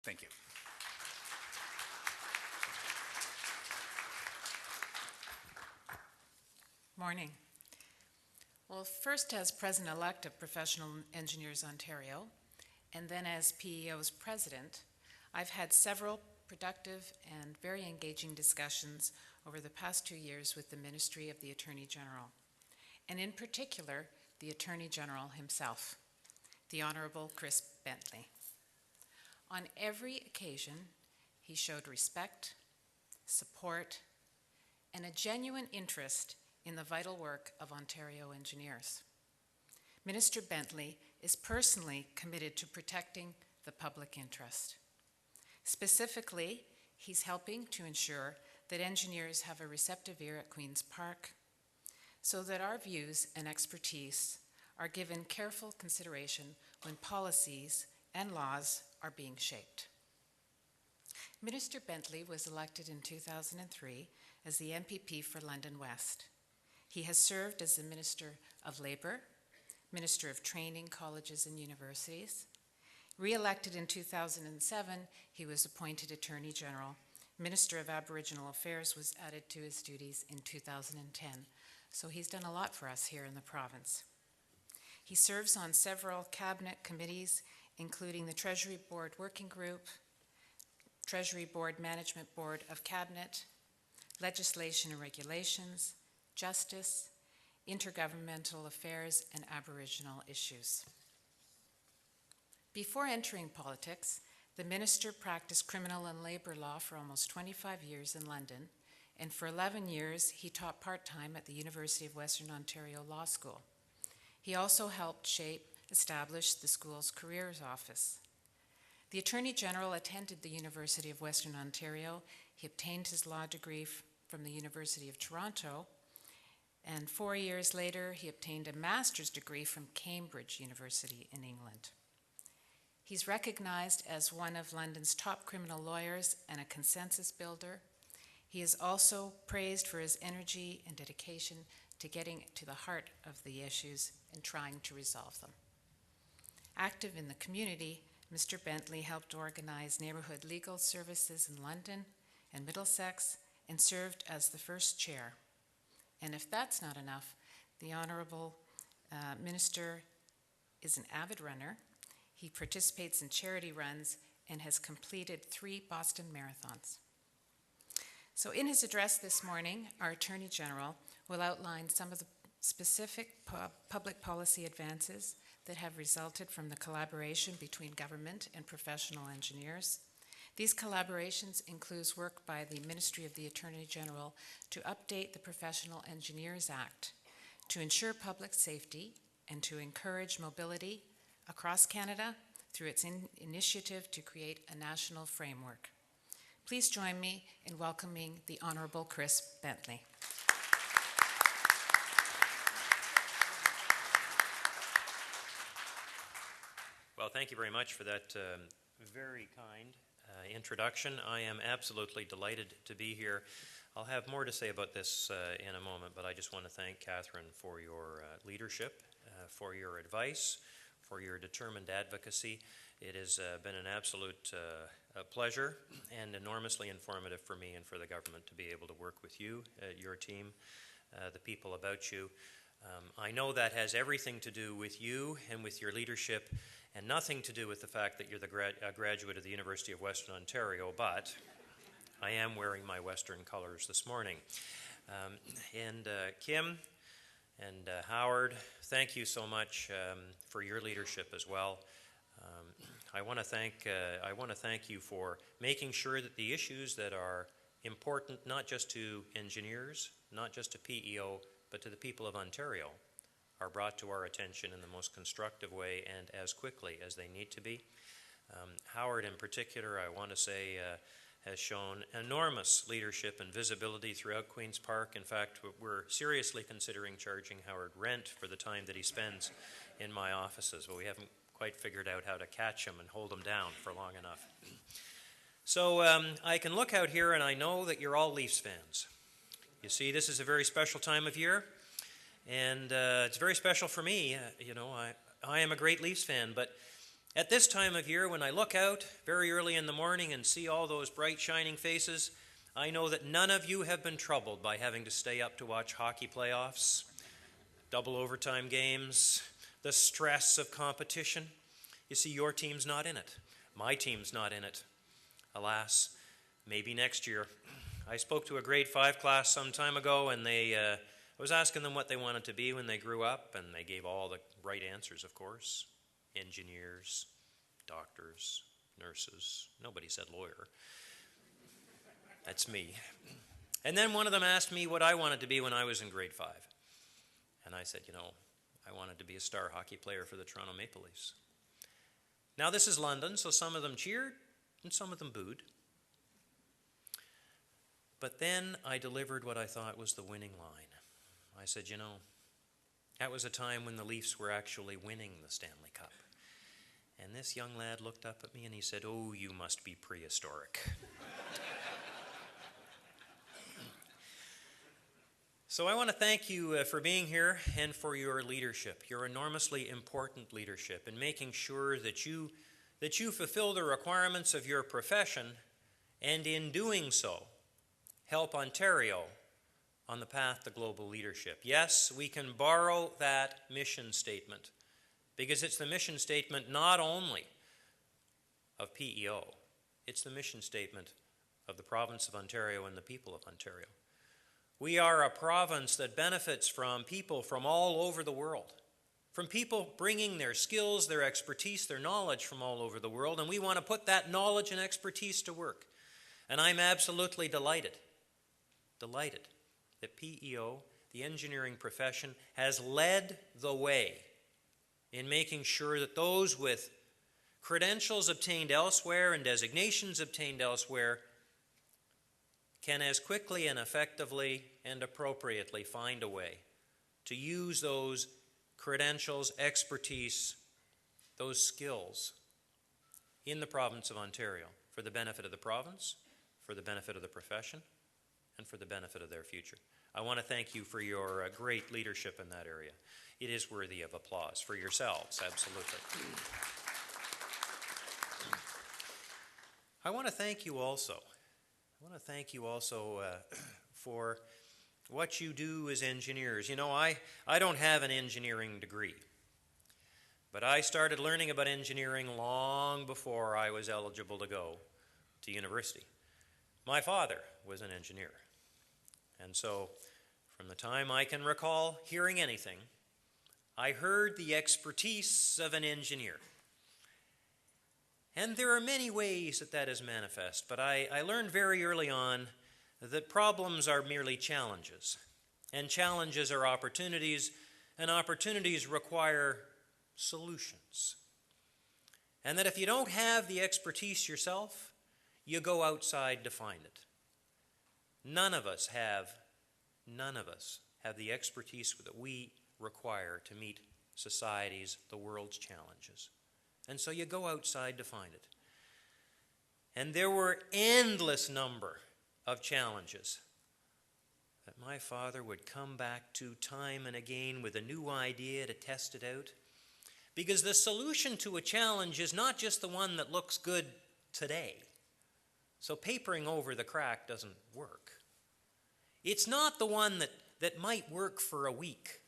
Thank you. Morning. Well, first as President-elect of Professional Engineers Ontario, and then as PEO's President, I've had several productive and very engaging discussions over the past 2 years with the Ministry of the Attorney General, and in particular, the Attorney General himself, the Honorable Chris Bentley. On every occasion, he showed respect, support, and a genuine interest in the vital work of Ontario engineers. Minister Bentley is personally committed to protecting the public interest. Specifically, he's helping to ensure that engineers have a receptive ear at Queen's Park so that our views and expertise are given careful consideration when policies and laws are being shaped. Minister Bentley was elected in 2003 as the MPP for London West. He has served as the Minister of Labour, Minister of Training, Colleges and Universities. Re-elected in 2007, he was appointed Attorney General. Minister of Aboriginal Affairs was added to his duties in 2010. So he's done a lot for us here in the province. He serves on several cabinet committees, including the Treasury Board Working Group, Treasury Board Management Board of Cabinet, Legislation and Regulations, Justice, Intergovernmental Affairs, and Aboriginal Issues. Before entering politics, the minister practiced criminal and labor law for almost 25 years in London, and for 11 years he taught part-time at the University of Western Ontario Law School. He also helped establish the school's careers office. The Attorney General attended the University of Western Ontario. He obtained his law degree from the University of Toronto, and 4 years later he obtained a master's degree from Cambridge University in England. He's recognized as one of London's top criminal lawyers and a consensus builder. He is also praised for his energy and dedication to getting to the heart of the issues and trying to resolve them. Active in the community, Mr. Bentley helped organize neighborhood legal services in London and Middlesex and served as the first chair. And if that's not enough, the Honorable Minister is an avid runner. He participates in charity runs and has completed 3 Boston marathons. So in his address this morning, our Attorney General will outline some of the specific public policy advances that have resulted from the collaboration between government and professional engineers. These collaborations include work by the Ministry of the Attorney General to update the Professional Engineers Act to ensure public safety and to encourage mobility across Canada through its initiative to create a national framework. Please join me in welcoming the Honourable Chris Bentley. Well, thank you very much for that very kind introduction. I am absolutely delighted to be here. I'll have more to say about this in a moment, but I just want to thank Catherine for your leadership, for your advice, for your determined advocacy. It has been an absolute pleasure and enormously informative for me and for the government to be able to work with you, your team, the people about you. I know that has everything to do with you and with your leadership and nothing to do with the fact that you're a graduate of the University of Western Ontario, but I am wearing my Western colors this morning. Kim and Howard, thank you so much for your leadership as well. I want to thank you for making sure that the issues that are important not just to engineers, not just to PEO, but to the people of Ontario are brought to our attention in the most constructive way and as quickly as they need to be. Howard in particular, I want to say, has shown enormous leadership and visibility throughout Queen's Park. In fact, we're seriously considering charging Howard rent for the time that he spends in my offices, but we haven't quite figured out how to catch him and hold him down for long enough. So I can look out here and I know that you're all Leafs fans. You see, this is a very special time of year, and it's very special for me. I am a great Leafs fan, but At this time of year, when I look out very early in the morning and see all those bright, shining faces, I know that none of you have been troubled by having to stay up to watch hockey playoffs, double overtime games, the stress of competition. You see, your team's not in it. My team's not in it. Alas, maybe next year. I spoke to a grade 5 class some time ago, and I was asking them what they wanted to be when they grew up, and they gave all the right answers, of course. Engineers, doctors, nurses. Nobody said lawyer. That's me. And then one of them asked me what I wanted to be when I was in grade 5. And I said, I wanted to be a star hockey player for the Toronto Maple Leafs. Now, this is London, so some of them cheered and some of them booed. But then I delivered what I thought was the winning line. I said, that was a time when the Leafs were actually winning the Stanley Cup. And this young lad looked up at me and he said, "Oh, you must be prehistoric." So I want to thank you for being here and for your leadership, your enormously important leadership in making sure that you fulfill the requirements of your profession, and in doing so, help Ontario on the path to global leadership. Yes, we can borrow that mission statement because it's the mission statement not only of PEO, it's the mission statement of the province of Ontario and the people of Ontario. We are a province that benefits from people from all over the world, from people bringing their skills, their expertise, their knowledge from all over the world, and we want to put that knowledge and expertise to work. And I'm absolutely delighted that PEO, the engineering profession, has led the way in making sure that those with credentials obtained elsewhere and designations obtained elsewhere can as quickly and effectively and appropriately find a way to use those credentials, expertise, those skills in the province of Ontario for the benefit of the province, for the benefit of the profession, and for the benefit of their future. I want to thank you for your great leadership in that area. It is worthy of applause for yourselves, absolutely. I want to thank you also. For what you do as engineers. I don't have an engineering degree, but I started learning about engineering long before I was eligible to go to university. My father was an engineer, and so from the time I can recall hearing anything, I heard the expertise of an engineer. And there are many ways that is manifest, but I learned very early on that problems are merely challenges, and challenges are opportunities, and opportunities require solutions. And that if you don't have the expertise yourself, you go outside to find it. None of us have the expertise that we require to meet society's, the world's challenges. And so you go outside to find it. And there were endless number of challenges that my father would come back to time and again with a new idea to test it out. Because the solution to a challenge is not just the one that looks good today. So papering over the crack doesn't work. It's not the one that might work for a week.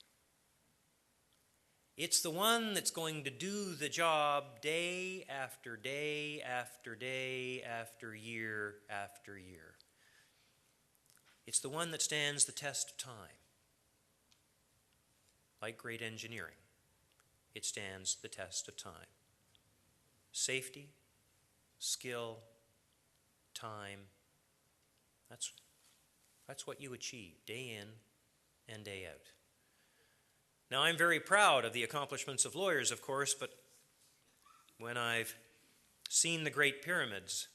It's the one that's going to do the job day after day after day after year after year. It's the one that stands the test of time. Like great engineering, it stands the test of time. Safety, skill, time, that's what you achieve day in and day out. Now, I'm very proud of the accomplishments of lawyers, of course, but when I've seen the Great Pyramids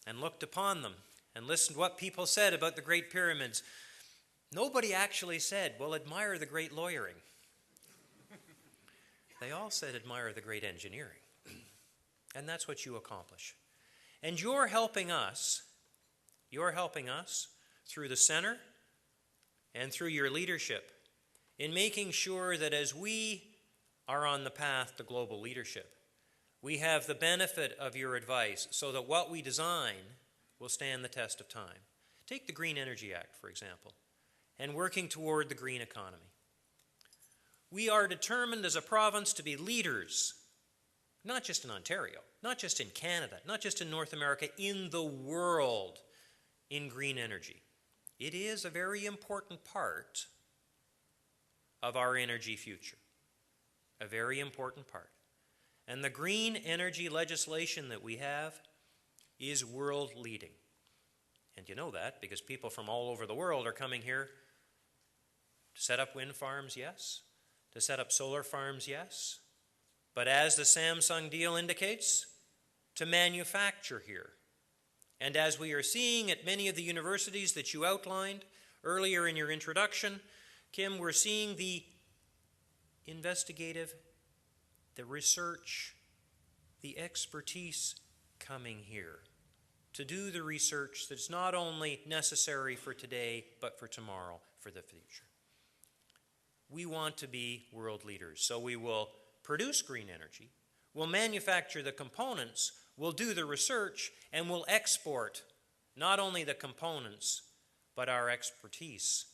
and looked upon them and listened to what people said about the Great Pyramids, nobody actually said, well, admire the great lawyering. They all said, admire the great engineering. And that's what you accomplish. And you're helping us through the center and through your leadership in making sure that as we are on the path to global leadership, We have the benefit of your advice so that what we design will stand the test of time. Take the Green Energy Act, for example, and working toward the green economy. We are determined as a province to be leaders, not just in Ontario, not just in Canada, not just in North America, in the world in green energy. It is a very important part of our energy future, a very important part. And the green energy legislation that we have is world leading. And you know that because people from all over the world are coming here to set up wind farms, yes, to set up solar farms, yes, but as the Samsung deal indicates, to manufacture here. And as we are seeing at many of the universities that you outlined earlier in your introduction, Kim, we're seeing the investigative, the research, the expertise coming here to do the research that's not only necessary for today, but for tomorrow, for the future. We want to be world leaders, so we will produce green energy, we'll manufacture the components, we'll do the research, and we'll export not only the components, but our expertise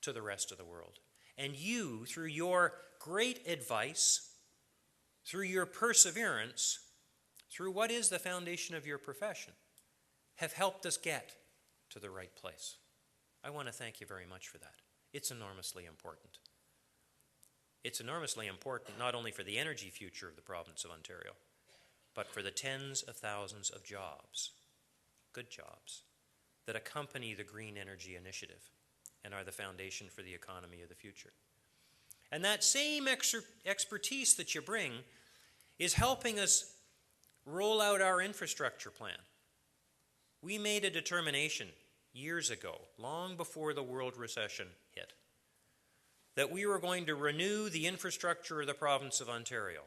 to the rest of the world. And you, through your great advice, through your perseverance, through what is the foundation of your profession, have helped us get to the right place. I want to thank you very much for that. It's enormously important. It's enormously important not only for the energy future of the province of Ontario, but for the tens of thousands of jobs, good jobs, that accompany the Green Energy Initiative and are the foundation for the economy of the future. And that same expertise that you bring is helping us roll out our infrastructure plan. We made a determination years ago, long before the world recession hit, that we were going to renew the infrastructure of the province of Ontario.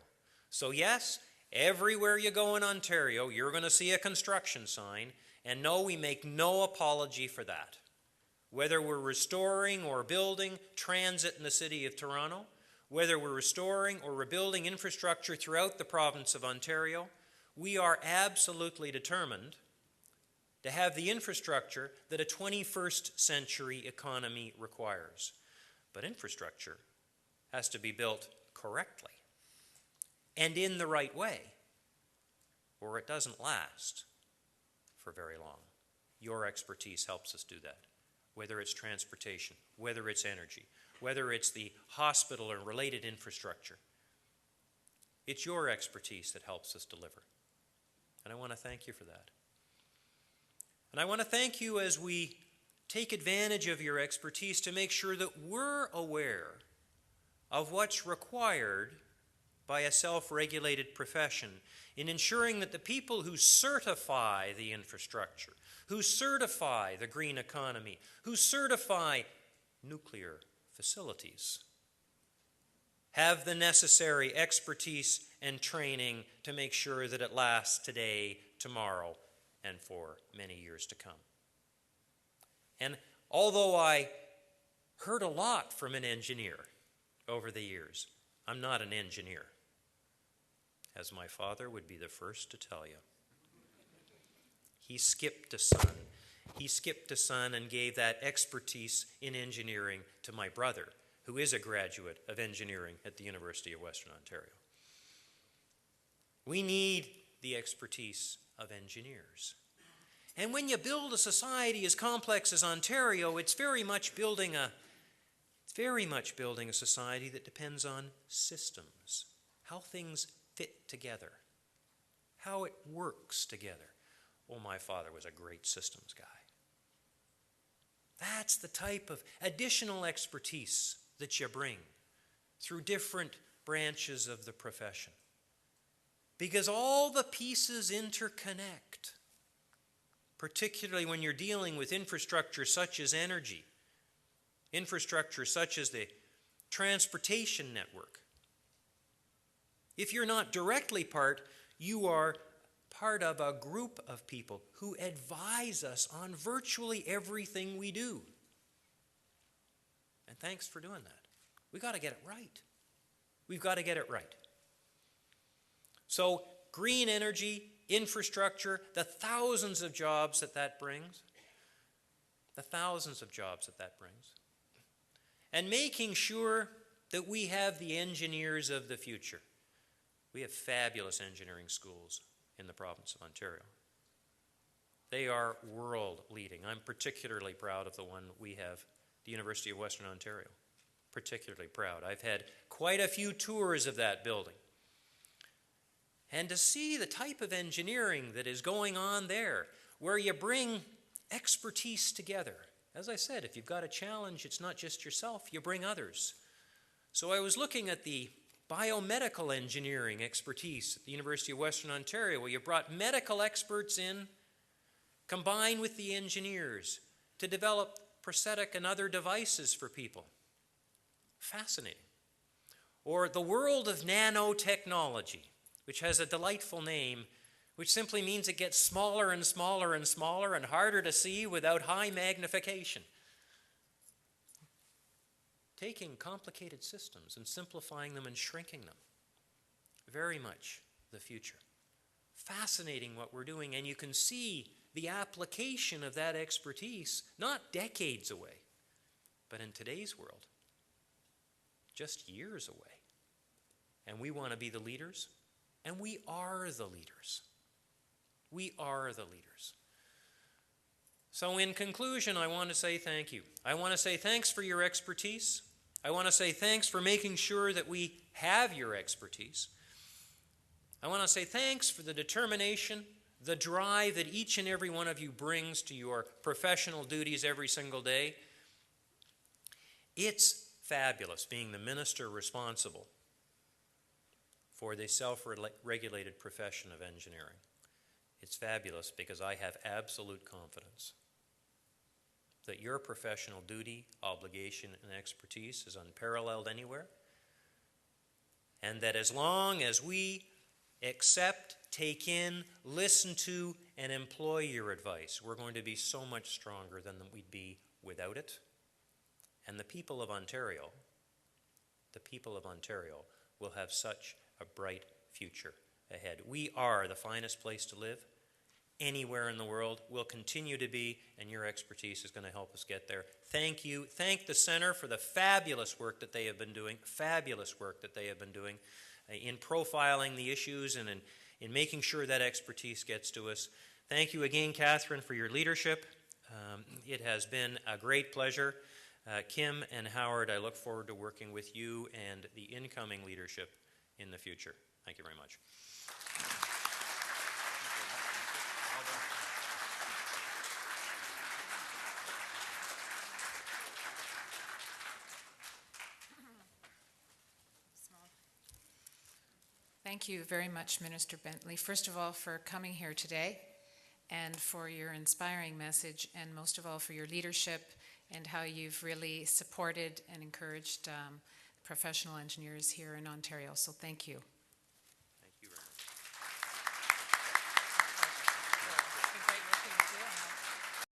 So yes, everywhere you go in Ontario, you're going to see a construction sign, and no, we make no apology for that. Whether we're restoring or building transit in the city of Toronto, whether we're restoring or rebuilding infrastructure throughout the province of Ontario, we are absolutely determined to have the infrastructure that a 21st century economy requires. But infrastructure has to be built correctly and in the right way, or it doesn't last for very long. Your expertise helps us do that, whether it's transportation, whether it's energy, whether it's the hospital or related infrastructure. It's your expertise that helps us deliver. And I want to thank you for that. And I want to thank you as we take advantage of your expertise to make sure that we're aware of what's required by a self-regulated profession in ensuring that the people who certify the infrastructure, who certify the green economy, who certify nuclear facilities, have the necessary expertise and training to make sure that it lasts today, tomorrow, and for many years to come. And although I heard a lot from an engineer over the years, I'm not an engineer, as my father would be the first to tell you. He skipped a son. He skipped a son and gave that expertise in engineering to my brother, who is a graduate of engineering at the University of Western Ontario. We need the expertise of engineers. And when you build a society as complex as Ontario, it's very much building a society that depends on systems, how things fit together, how it works together. Oh, my father was a great systems guy. That's the type of additional expertise that you bring through different branches of the profession. Because all the pieces interconnect, particularly when you're dealing with infrastructure such as energy, infrastructure such as the transportation network. If you're not directly part, you are part of a group of people who advise us on virtually everything we do. And thanks for doing that. We've got to get it right. We've got to get it right. So green energy, infrastructure, the thousands of jobs that brings. The thousands of jobs that brings. And making sure that we have the engineers of the future. We have fabulous engineering schools in the province of Ontario. They are world leading. I'm particularly proud of the one we have, the University of Western Ontario. Particularly proud. I've had quite a few tours of that building. And to see the type of engineering that is going on there, where you bring expertise together. As I said, if you've got a challenge, it's not just yourself, you bring others. So I was looking at the biomedical engineering expertise at the University of Western Ontario, where you brought medical experts in, combined with the engineers, to develop prosthetic and other devices for people. Fascinating. Or the world of nanotechnology, which has a delightful name, which simply means it gets smaller and smaller and smaller and harder to see without high magnification. Taking complicated systems and simplifying them and shrinking them. Very much the future. Fascinating what we're doing, and you can see the application of that expertise not decades away, but in today's world, just years away. And we want to be the leaders, and we are the leaders. We are the leaders. So in conclusion, I want to say thank you. I want to say thanks for your expertise. I want to say thanks for making sure that we have your expertise. I want to say thanks for the determination, the drive that each and every one of you brings to your professional duties every single day. It's fabulous being the minister responsible for the self-regulated profession of engineering. It's fabulous because I have absolute confidence that your professional duty, obligation, and expertise is unparalleled anywhere, and that as long as we accept, take in, listen to, and employ your advice, we're going to be so much stronger than we'd be without it. And the people of Ontario will have such a bright future ahead. We are the finest place to live anywhere in the world. Will continue to be, and your expertise is going to help us get there. Thank you. Thank the Center for the fabulous work that they have been doing, in profiling the issues and in making sure that expertise gets to us. Thank you again, Catherine, for your leadership. It has been a great pleasure. Kim and Howard, I look forward to working with you and the incoming leadership in the future. Thank you very much. Thank you very much, Minister Bentley. First of all, for coming here today and for your inspiring message, and most of all for your leadership and how you've really supported and encouraged professional engineers here in Ontario. So thank you.